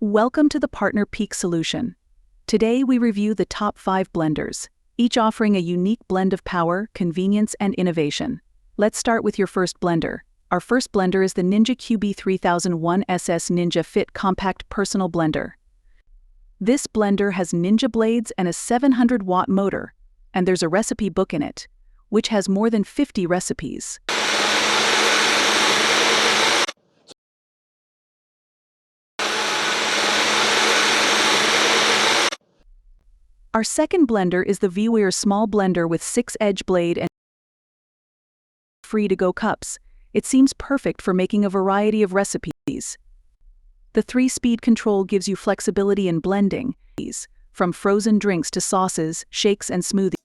Welcome to the Partner Peak Solution. Today we review the top 5 blenders, each offering a unique blend of power, convenience, and innovation. Let's start with your first blender. Our first blender is the Ninja QB3001SS Ninja Fit Compact Personal Blender. This blender has Ninja blades and a 700-watt motor, and there's a recipe book in it, which has more than 50 recipes. Our second blender is the Vewior small blender with 6-edge blade and free-to-go cups. It seems perfect for making a variety of recipes. The 3-speed control gives you flexibility in blending, from frozen drinks to sauces, shakes, and smoothies.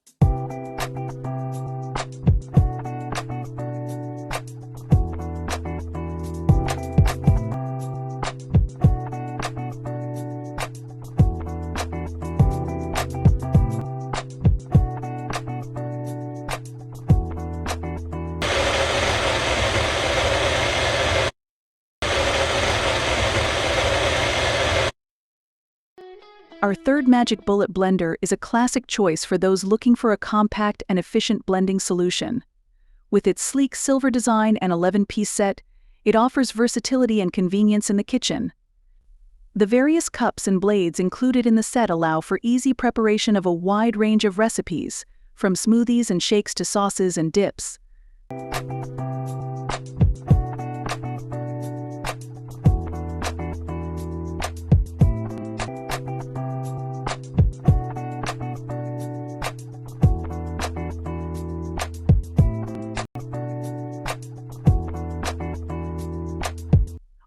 Our third Magic Bullet blender is a classic choice for those looking for a compact and efficient blending solution. With its sleek silver design and 11-piece set, it offers versatility and convenience in the kitchen. The various cups and blades included in the set allow for easy preparation of a wide range of recipes, from smoothies and shakes to sauces and dips.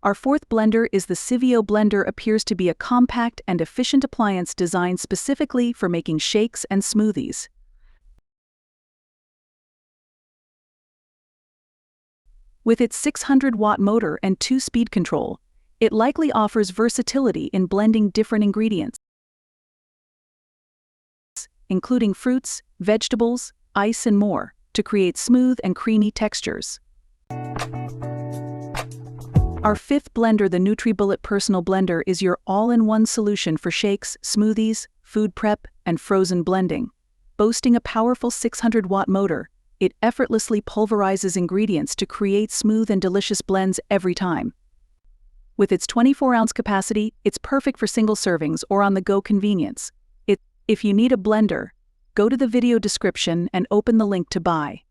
Our fourth blender is the Syvio Blender. Appears to be a compact and efficient appliance designed specifically for making shakes and smoothies. With its 600-watt motor and 2-speed control, it likely offers versatility in blending different ingredients, including fruits, vegetables, ice, and more, to create smooth and creamy textures. Our fifth blender, the NutriBullet Personal Blender, is your all-in-one solution for shakes, smoothies, food prep, and frozen blending. Boasting a powerful 600-watt motor, it effortlessly pulverizes ingredients to create smooth and delicious blends every time. With its 24-ounce capacity, it's perfect for single servings or on-the-go convenience. If you need a blender, go to the video description and open the link to buy.